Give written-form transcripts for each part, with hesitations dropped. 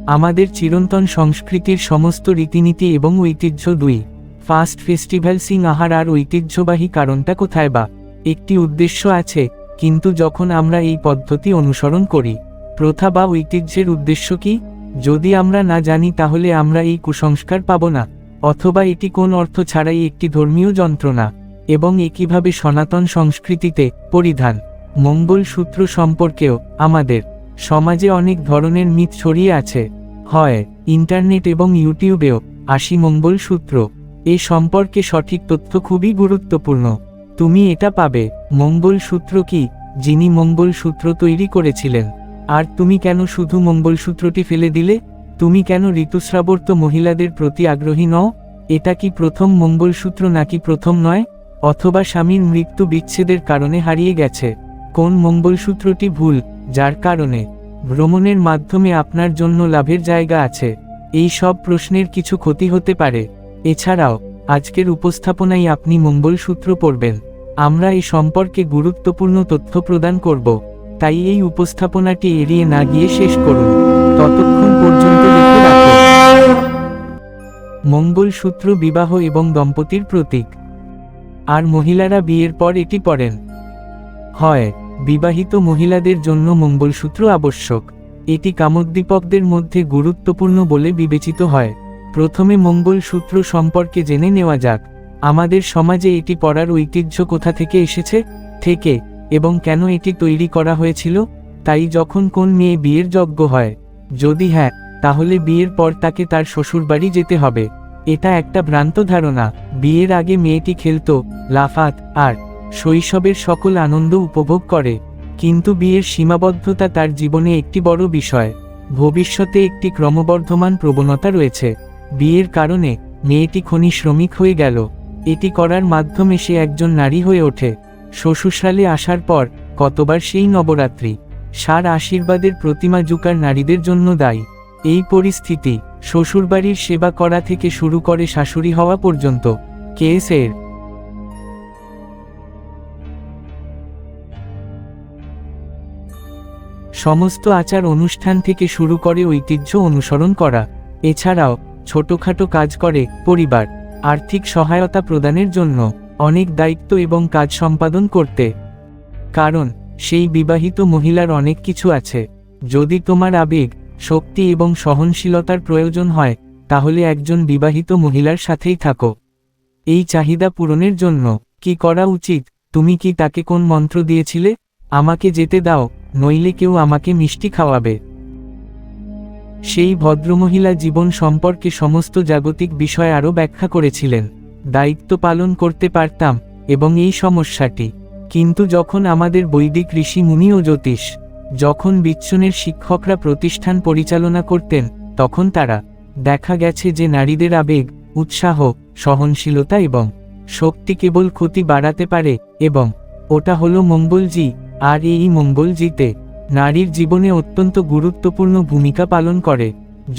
আমাদের চিরন্তন সংস্কৃতির সমস্ত রীতিনীতি এবং ঐতিহ্য। 2 ফাস্ট ফেস্টিভ্যাল সিং আহার আর ঐতিহ্যবাহী কারণটা কোথায়? বা একটি উদ্দেশ্য আছে, কিন্তু যখন আমরা এই পদ্ধতি অনুসরণ করি, প্রথা বা ঐতিহ্যের উদ্দেশ্য কি যদি আমরা না জানি, তাহলে আমরা এই কুসংস্কার পাব না, অথবা এটি কোন অর্থ ছাড়াই একটি ধর্মীয় যন্ত্রণা। এবং একইভাবে সনাতন সংস্কৃতিতে পরিধান মঙ্গলসূত্র সম্পর্কেও আমাদের সমাজে অনেক ধরনের মিথ ছড়িয়ে আছে। হয় ইন্টারনেট এবং ইউটিউবেও আসি মঙ্গলসূত্র, এ সম্পর্কে সঠিক তথ্য খুবই গুরুত্বপূর্ণ। তুমি এটা পাবে মঙ্গলসূত্র কি, যিনি মঙ্গলসূত্র তৈরি করেছিলেন, আর তুমি কেন শুধু মঙ্গলসূত্রটি ফেলে দিলে? তুমি কেন ঋতুস্রাবর্ত মহিলাদের প্রতি আগ্রহী নও? এটা কি প্রথম মঙ্গলসূত্র নাকি প্রথম নয়? অথবা স্বামীর মৃত্যু বিচ্ছেদের কারণে হারিয়ে গেছে? কোন মঙ্গলসূত্রটি ভুল, যার কারণে ভ্রমণের মাধ্যমে আপনার জন্য লাভের জায়গা আছে? এই সব প্রশ্নের কিছু ক্ষতি হতে পারে। এছাড়াও আজকের উপস্থাপনায় আপনি মঙ্গলসূত্র পরবেন, আমরা এই সম্পর্কে গুরুত্বপূর্ণ তথ্য প্রদান করব, তাই এই উপস্থাপনাটি এড়িয়ে না গিয়ে শেষ করুন। ততক্ষণ পর্যন্ত দেখে রাখুন। মঙ্গলসূত্র বিবাহ এবং দম্পতির প্রতীক। আর মহিলারা বিয়ের পর এটি পরেন। হয় বিবাহিত মহিলাদের জন্য মঙ্গলসূত্র আবশ্যক। এটি কামোদ্দীপকদের মধ্যে গুরুত্বপূর্ণ বলে বিবেচিত হয়। প্রথমে মঙ্গলসূত্র সম্পর্কে জেনে নেওয়া যাক। আমাদের সমাজে এটি পরার ঐতিহ্য কোথা থেকে এসেছে এবং কেন এটি তৈরি করা হয়েছিল। তাই যখন কোন মেয়ে বিয়ের যোগ্য হয়, যদি হ্যাঁ, তাহলে বিয়ের পর তাকে তার শ্বশুরবাড়ি যেতে হবে। এটা একটা ভ্রান্ত ধারণা। বিয়ের আগে মেয়েটি খেলতো, লাফাত আর শৈশবের সকল আনন্দ উপভোগ করে, কিন্তু বিয়ের সীমাবদ্ধতা তার জীবনে একটি বড় বিষয়। ভবিষ্যতে একটি ক্রমবর্ধমান প্রবণতা রয়েছে। বিয়ের কারণে মেয়েটি খনি শ্রমিক হয়ে গেল। এটি করার মাধ্যমে সে একজন নারী হয়ে ওঠে। শ্বশুরশালে আসার পর কতবার সেই নবরাত্রি সার আশীর্বাদের প্রতিমা যুকার নারীদের জন্য দায়ী। এই পরিস্থিতি শ্বশুরবাড়ির সেবা করা থেকে শুরু করে শাশুড়ি হওয়া পর্যন্ত কেসের সমস্ত আচার অনুষ্ঠান থেকে শুরু করে ঐতিহ্য অনুসরণ করা। এছাড়াও ছোটখাটো কাজ করে পরিবার আর্থিক সহায়তা প্রদানের জন্য অনেক দায়িত্ব এবং কাজ সম্পাদন করতে। কারণ সেই বিবাহিত মহিলার অনেক কিছু আছে। যদি তোমার আবেগ, শক্তি এবং সহনশীলতার প্রয়োজন হয়, তাহলে একজন বিবাহিত মহিলার সাথেই থাকো। এই চাহিদা পূরণের জন্য কি করা উচিত? তুমি কি তাকে কোন মন্ত্র দিয়েছিলে? আমাকে যেতে দাও, নইলে কেউ আমাকে মিষ্টি খাওয়াবে। সেই ভদ্রমহিলা জীবন সম্পর্কে সমস্ত জাগতিক বিষয় আরও ব্যাখ্যা করেছিলেন। দায়িত্ব পালন করতে পারতাম এবং এই সমস্যাটি। কিন্তু যখন আমাদের বৈদিক ঋষি মুনি ও জ্যোতিষ, যখন বিচ্ছনের শিক্ষকরা প্রতিষ্ঠান পরিচালনা করতেন, তখন তারা দেখা গেছে যে নারীদের আবেগ, উৎসাহ, সহনশীলতা এবং শক্তি কেবল ক্ষতি বাড়াতে পারে, এবং ওটা হলো মঙ্গলজি। আর এই মঙ্গলজিতে নারীর জীবনে অত্যন্ত গুরুত্বপূর্ণ ভূমিকা পালন করে।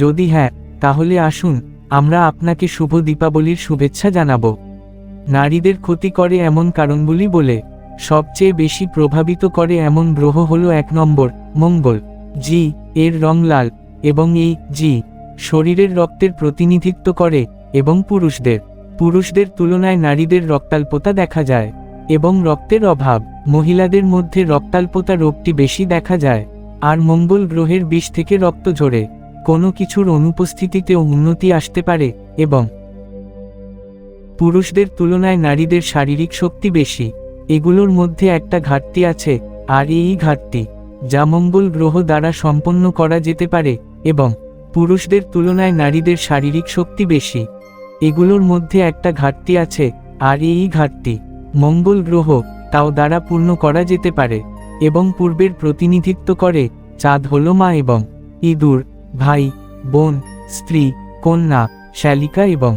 যদি হ্যাঁ, তাহলে আসুন আমরা আপনাকে শুভ দীপাবলির শুভেচ্ছা জানাবো। নারীদের ক্ষতি করে এমন কারণগুলি বলে সবচেয়ে বেশি প্রভাবিত করে এমন গ্রহ হলো 1 নম্বর মঙ্গল। জি এর রং লাল এবং এই জি শরীরের রক্তের প্রতিনিধিত্ব করে এবং পুরুষদের তুলনায় নারীদের রক্তাল্পতা দেখা যায় এবং রক্তের অভাব। মহিলাদের মধ্যে রক্তাল্পতা রোগটি বেশি দেখা যায়। আর মঙ্গল গ্রহের বিষ থেকে রক্ত ঝরে কোনো কিছুর অনুপস্থিতিতেও উন্নতি আসতে পারে এবং পুরুষদের তুলনায় নারীদের শারীরিক শক্তি বেশি। এগুলোর মধ্যে একটা ঘাটতি আছে, আর এই ঘাটতি যা মঙ্গল গ্রহ দ্বারা সম্পন্ন করা যেতে পারে, এবং পুরুষদের তুলনায় নারীদের শারীরিক শক্তি বেশি। এগুলোর মধ্যে একটা ঘাটতি আছে, আর এই ঘাটতি মঙ্গল গ্রহ তাও দ্বারা পূর্ণ করা যেতে পারে এবং পূর্বের প্রতিনিধিত্ব করে। চাঁদ হল মা এবং ইঁদুর ভাই, বোন, স্ত্রী, কন্যা, শালিকা, এবং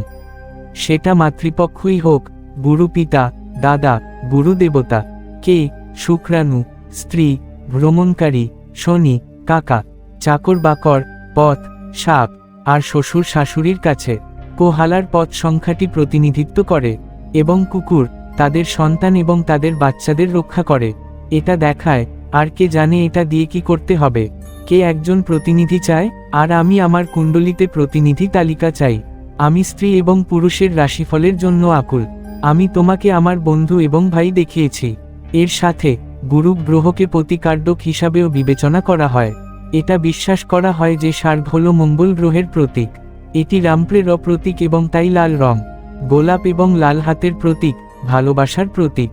সেটা মাতৃপক্ষই হোক, গুরু পিতা, দাদা, গুরু দেবতা, কে, শুক্রাণু, স্ত্রী, ভ্রমণকারী, শনি, কাকা, চাকর বাকর, পথ, সাপ, আর শ্বশুর শাশুড়ির কাছে কোহালার পথ সংখ্যাটি প্রতিনিধিত্ব করে, এবং কুকুর তাদের সন্তান এবং তাদের বাচ্চাদের রক্ষা করে। এটা দেখায় আর কে জানে এটা দিয়ে কি করতে হবে। কে একজন প্রতিনিধি চায়? আর আমি আমার কুণ্ডলিতে প্রতিনিধি তালিকা চাই। আমি স্ত্রী এবং পুরুষের রাশিফলের জন্য আকুল। আমি তোমাকে আমার বন্ধু এবং ভাই দেখিয়েছি। এর সাথে গুরু গ্রহকে প্রতিকারক হিসাবেও বিবেচনা করা হয়। এটা বিশ্বাস করা হয় যে সার্গ হল মঙ্গল গ্রহের প্রতীক। এটি রামপ্রের প্রতীক এবং তাই লাল রং। গোলাপ এবং লাল হাতের প্রতীক, ভালোবাসার প্রতীক।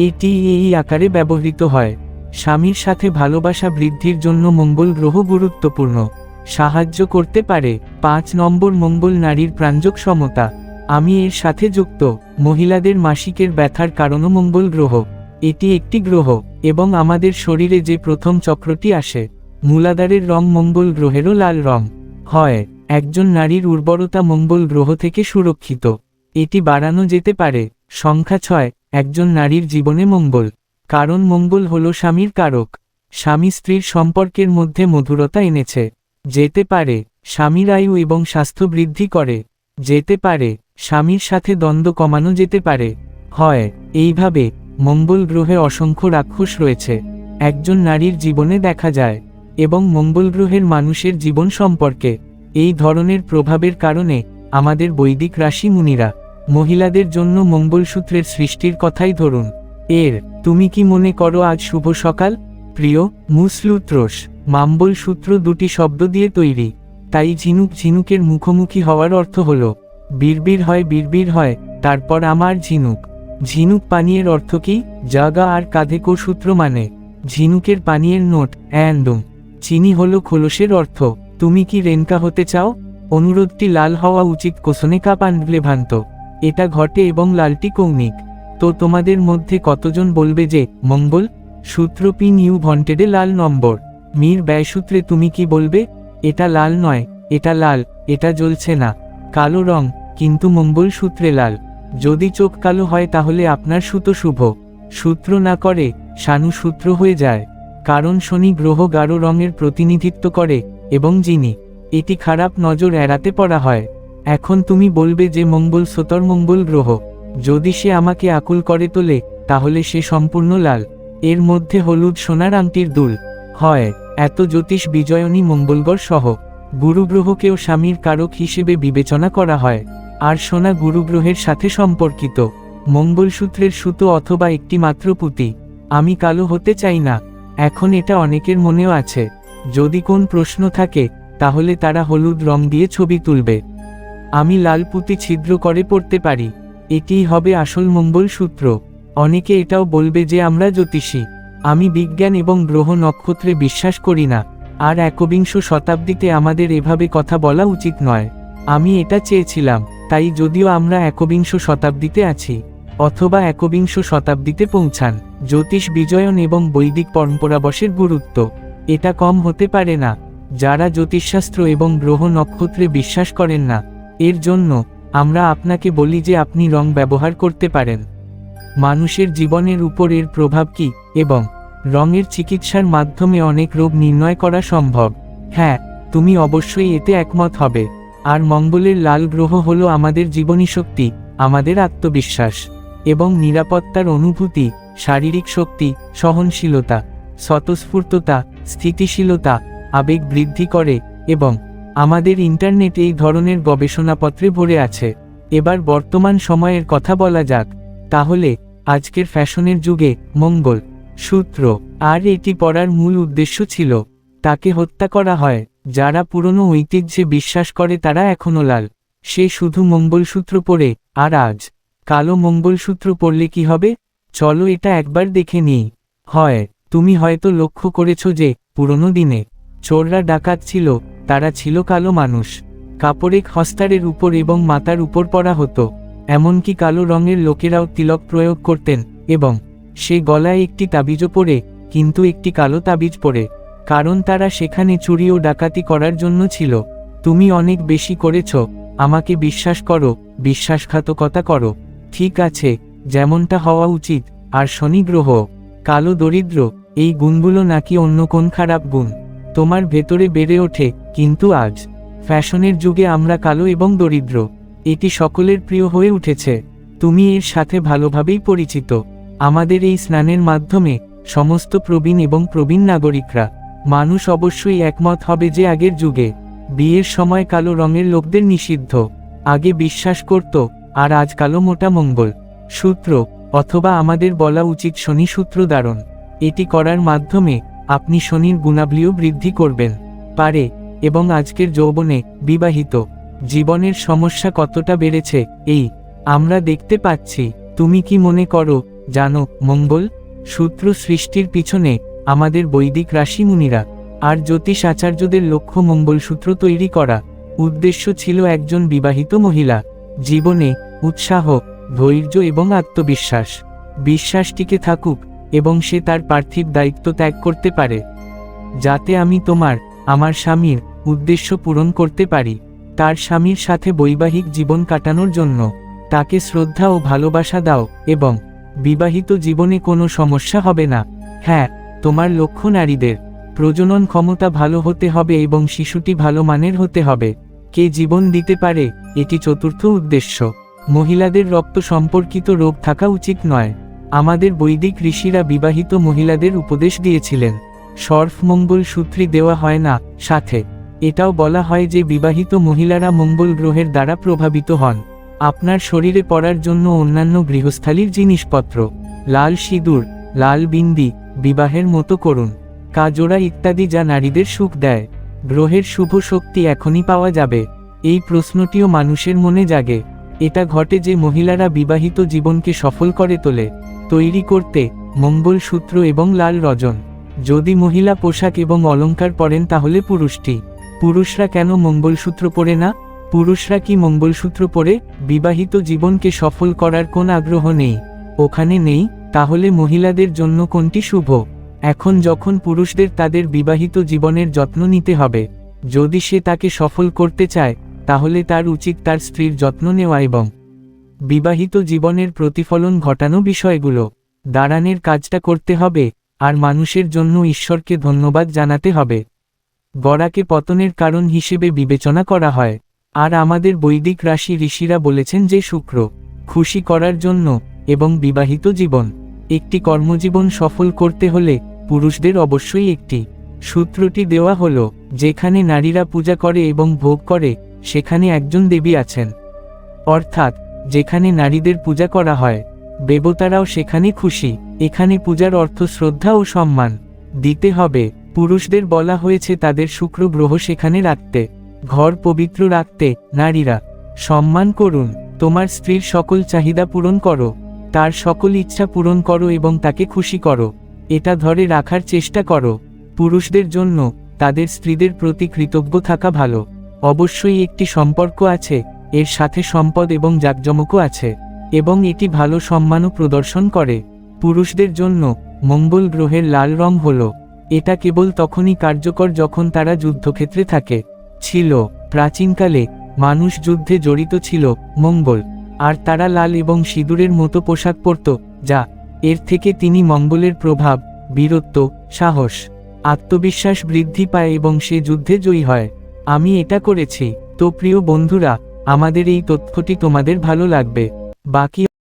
এটি এই আকারে ব্যবহৃত হয়। স্বামীর সাথে ভালোবাসা বৃদ্ধির জন্য মঙ্গল গ্রহ গুরুত্বপূর্ণ, সাহায্য করতে পারে। 5 নম্বর, মঙ্গল নারীর প্রাণযোগ সমতা। আমি এর সাথে যুক্ত। মহিলাদের মাসিকের ব্যথার কারণও মঙ্গল গ্রহ। এটি একটি গ্রহ এবং আমাদের শরীরে যে প্রথম চক্রটি আসে, মূলাধারের রং মঙ্গল গ্রহেরও লাল রং হয়। একজন নারীর উর্বরতা মঙ্গল গ্রহ থেকে সুরক্ষিত। এটি বাড়ানো যেতে পারে। সংখ্যা 6, একজন নারীর জীবনে মঙ্গল। কারণ মঙ্গল হল স্বামীর কারক। স্বামী স্ত্রীর সম্পর্কের মধ্যে মধুরতা এনেছে। যেতে পারে স্বামীর আয়ু এবং স্বাস্থ্য বৃদ্ধি করে। যেতে পারে স্বামীর সাথে দ্বন্দ্ব কমানো যেতে পারে। হয় এইভাবে মঙ্গল গ্রহে অসংখ্য রাক্ষস রয়েছে একজন নারীর জীবনে দেখা যায়, এবং মঙ্গল গ্রহের মানুষের জীবন সম্পর্কে এই ধরনের প্রভাবের কারণে আমাদের বৈদিক রাশি মুনিরা মহিলাদের জন্য মঙ্গলসূত্রের সৃষ্টির কথাই ধরুন। তুমি কি মনে করো আজ শুভ সকাল? প্রিয় মুসলুত্রোস, মাম্বল সূত্র দুটি শব্দ দিয়ে তৈরি, তাই ঝিনুক ঝিনুকের মুখোমুখি হওয়ার অর্থ হল বিড়বিড় হয়, তারপর আমার ঝিনুক। ঝিনুক পানীয়ের অর্থ কি? জাগা আর কাঁধে কো সূত্র মানে ঝিনুকের পানীয়ের নোট অ্যান্ডুম। চিনি হলো খোলসের অর্থ। তুমি কি রেনকা হতে চাও? অনুরোধটি লাল হওয়া উচিত। কোসনে কাপ আনলে ভান্ত এটা ঘটে এবং লালটি কৌণিক। তো তোমাদের মধ্যে কতজন বলবে যে মঙ্গল সূত্র পি নিউ ভন্টেডে লাল নম্বর? মীর ব্যয়সূত্রে তুমি কি বলবে? এটা লাল নয়, এটা লাল, এটা জ্বলছে না, কালো রং, কিন্তু মঙ্গল সূত্রে লাল। যদি চোখ কালো হয় তাহলে আপনার সুতো শুভ সূত্র না করে শানু সূত্র হয়ে যায়, কারণ শনি গ্রহ গাঢ় রঙের প্রতিনিধিত্ব করে এবং যিনি এটি খারাপ নজর এড়াতে পড়া হয়। এখন তুমি বলবে যে মঙ্গল সোতর মঙ্গল গ্রহ, যদি সে আমাকে আকুল করে তোলে তাহলে সে সম্পূর্ণ লাল, এর মধ্যে হলুদ সোনার আংটির দুল হয়। এত জ্যোতিষ বিজয়নী মঙ্গলগড় সহ গুরুগ্রহকেও স্বামীর কারক হিসেবে বিবেচনা করা হয়, আর সোনা গুরুগ্রহের সাথে সম্পর্কিত। মঙ্গলসূত্রের সুতো অথবা একটি মাত্র পুঁতি। আমি কালো হতে চাই না, এখন এটা অনেকের মনেও আছে। যদি কোন প্রশ্ন থাকে তাহলে তারা হলুদ রং দিয়ে ছবি তুলবে। আমি লাল পুঁতি ছিদ্র করে পড়তে পারি, এটিই হবে আসল মঙ্গলসূত্র। অনেকে এটাও বলবে যে আমরা জ্যোতিষী। আমি বিজ্ঞান এবং গ্রহ নক্ষত্রে বিশ্বাস করি না, আর 21 শতাব্দীতে আমাদের এভাবে কথা বলা উচিত নয়। আমি এটা চেয়েছিলাম, তাই যদিও আমরা 21 শতাব্দীতে আছি অথবা 21 শতাব্দীতে পৌঁছান, জ্যোতিষ বিজয়ন এবং বৈদিক পরম্পরাবশের গুরুত্ব এটা কম হতে পারে না। যারা জ্যোতিষশাস্ত্র এবং গ্রহ নক্ষত্রে বিশ্বাস করেন না, এর জন্য আমরা আপনাকে বলি যে আপনি রং ব্যবহার করতে পারেন। মানুষের জীবনের উপর এর প্রভাব কি, এবং রঙের চিকিৎসার মাধ্যমে অনেক রোগ নির্ণয় করা সম্ভব। হ্যাঁ, তুমি অবশ্যই এতে একমত হবে। আর মঙ্গলের লাল গ্রহ হলো আমাদের জীবনী শক্তি, আমাদের আত্মবিশ্বাস এবং নিরাপত্তার অনুভূতি, শারীরিক শক্তি, সহনশীলতা, স্বতঃস্ফূর্ততা, স্থিতিশীলতা, আবেগ বৃদ্ধি করে, এবং আমাদের ইন্টারনেট এই ধরনের গবেষণাপত্রে ভরে আছে। এবার বর্তমান সময়ের কথা বলা যাক। তাহলে আজকের ফ্যাশনের যুগে মঙ্গল সূত্র আর এটি পরার মূল উদ্দেশ্য ছিল তাকে হত্যা করা হয়। যারা পুরনো ঐতিহ্যে বিশ্বাস করে তারা এখনো লাল সে শুধু মঙ্গলসূত্র পরে, আর আজ কালো মঙ্গলসূত্র পরলে কি হবে? চলো এটা একবার দেখে নিই। হয় তুমি হয়তো লক্ষ্য করেছ যে পুরনো দিনে চোররা ডাকাত ছিল, তারা ছিল কালো মানুষ। কাপড়ে হস্তারের উপর এবং মাথার উপর পরা হতো। এমনকি কালো রঙের লোকেরাও তিলক প্রয়োগ করতেন, এবং সে গলায় একটি তাবিজও পরে, কিন্তু একটি কালো তাবিজ পরে, কারণ তারা সেখানে চুরি ও ডাকাতি করার জন্য ছিল। তুমি অনেক বেশি করেছ, আমাকে বিশ্বাস করো, বিশ্বাসঘাতকতা করো, ঠিক আছে, যেমনটা হওয়া উচিত। আর শনি গ্রহ কালো দরিদ্র, এই গুণগুলো নাকি অন্য কোন খারাপ গুণ তোমার ভেতরে বেড়ে ওঠে? কিন্তু আজ ফ্যাশনের যুগে আমরা কালো এবং দরিদ্র এটি সকলের প্রিয় হয়ে উঠেছে। তুমি এর সাথে ভালোভাবেই পরিচিত। আমাদের এই স্নানের মাধ্যমে সমস্ত প্রবীণ এবং প্রবীণ নাগরিকরা মানুষ অবশ্যই একমত হবে যে আগের যুগে বিয়ের সময় কালো রঙের লোকদের নিষিদ্ধ আগে বিশ্বাস করত, আর আজ কালো মোটা মঙ্গল সূত্র, অথবা আমাদের বলা উচিত শনি সূত্র ধারণ। এটি করার মাধ্যমে আপনি শনির গুণাবলীও বৃদ্ধি করবেন পারে, এবং আজকের যৌবনে বিবাহিত জীবনের সমস্যা কতটা বেড়েছে এই আমরা দেখতে পাচ্ছি। তুমি কি মনে করো জানো মঙ্গল সূত্র সৃষ্টির পিছনে আমাদের বৈদিক ঋষিমুনিরা আর জ্যোতিষ আচার্যদের লক্ষ্য মঙ্গলসূত্র তৈরি করা উদ্দেশ্য ছিল একজন বিবাহিত মহিলা জীবনে উৎসাহ, ধৈর্য এবং আত্মবিশ্বাস বিশ্বাস টিকে থাকুক এবং সে তার পার্থিব দায়িত্ব ত্যাগ করতে পারে, যাতে আমি আমার স্বামীর উদ্দেশ্য পূরণ করতে পারি। তার স্বামীর সাথে বৈবাহিক জীবন কাটানোর জন্য তাকে শ্রদ্ধা ও ভালোবাসা দাও এবং বিবাহিত জীবনে কোনো সমস্যা হবে না। হ্যাঁ, তোমার লক্ষ্য নারীদের প্রজনন ক্ষমতা ভালো হতে হবে এবং শিশুটি ভালো মানের হতে হবে। কে জীবন দিতে পারে, এটি চতুর্থ উদ্দেশ্য। মহিলাদের রক্ত সম্পর্কিত রোগ থাকা উচিত নয়। আমাদের বৈদিক ঋষিরা বিবাহিত মহিলাদের উপদেশ দিয়েছিলেন সর্ফ মঙ্গল সূত্রী দেওয়া হয় না। সাথে এটাও বলা হয় যে বিবাহিত মহিলারা মঙ্গল গ্রহের দ্বারা প্রভাবিত হন। আপনার শরীরে পরার জন্য অন্যান্য গৃহস্থালির জিনিসপত্র, লাল সিঁদুর, লাল বিন্দি, বিবাহের মতো করুন কাজোড়া ইত্যাদি যা নারীদের সুখ দেয়। গ্রহের শুভ শক্তি এখনই পাওয়া যাবে, এই প্রশ্নটিও মানুষের মনে জাগে। এটা ঘটে যে মহিলারা বিবাহিত জীবনকে সফল করে তোলে। তৈরি করতে মঙ্গল সূত্র এবং লাল রজন। যদি মহিলা পোশাক এবং অলংকার পরেন তাহলে পুরুষরা কেন মঙ্গলসূত্র পরে না? পুরুষরা কি মঙ্গলসূত্র পরে বিবাহিত জীবনকে সফল করার কোন আগ্রহ নেই? ওখানে নেই, তাহলে মহিলাদের জন্য কোনটি শুভ? এখন যখন পুরুষদের তাদের বিবাহিত জীবনের যত্ন নিতে হবে, যদি সে তাকে সফল করতে চায় তাহলে তার উচিত তার স্ত্রীর যত্ন নেওয়া এবং বিবাহিত জীবনের প্রতিফলন ঘটানো বিষয়গুলো দাঁড়ানোর কাজটা করতে হবে, আর মানুষের জন্য ঈশ্বরকে ধন্যবাদ জানাতে হবে। গড়াকে পতনের কারণ হিসেবে বিবেচনা করা হয়, আর আমাদের বৈদিক ঋষিরা বলেছেন যে শুক্র খুশি করার জন্য এবং বিবাহিত জীবন একটি কর্মজীবন সফল করতে হলে পুরুষদের অবশ্যই একটি সূত্রটি দেওয়া হলো, যেখানে নারীরা পূজা করে এবং ভোগ করে সেখানে একজন দেবী আছেন। অর্থাৎ যেখানে নারীদের পূজা করা হয় দেবতারাও সেখানে খুশি। এখানে পূজার অর্থ শ্রদ্ধা ও সম্মান দিতে হবে। পুরুষদের বলা হয়েছে তাদের শুক্র গ্রহ সেখানে রাখতে, ঘর পবিত্র রাখতে। নারীরা সম্মান করুন, তোমার স্ত্রীর সকল চাহিদা পূরণ করো, তার সকল ইচ্ছা পূরণ করো এবং তাকে খুশি করো। এটা ধরে রাখার চেষ্টা করো। পুরুষদের জন্য তাদের স্ত্রীদের প্রতি কৃতজ্ঞ থাকা ভালো। অবশ্যই একটি সম্পর্ক আছে, এর সাথে সম্পদ এবং জাঁকজমকও আছে, এবং এটি ভালো সম্মানও প্রদর্শন করে। পুরুষদের জন্য মঙ্গল গ্রহের লাল রং হলো, এটা কেবল তখনই কার্যকর যখন তারা যুদ্ধক্ষেত্রে ছিল। প্রাচীনকালে মানুষ যুদ্ধে জড়িত ছিল মঙ্গল, আর তারা লাল এবং সিঁদুরের মতো পোশাক পরত, যা এর থেকে তিনি মঙ্গলের প্রভাব, বীরত্ব, সাহস, আত্মবিশ্বাস বৃদ্ধি পায় এবং সে যুদ্ধে জয়ী হয়। আমি এটা করেছি। তো প্রিয় বন্ধুরা, আমাদের এই তথ্যটি তোমাদের ভালো লাগবে। বাকি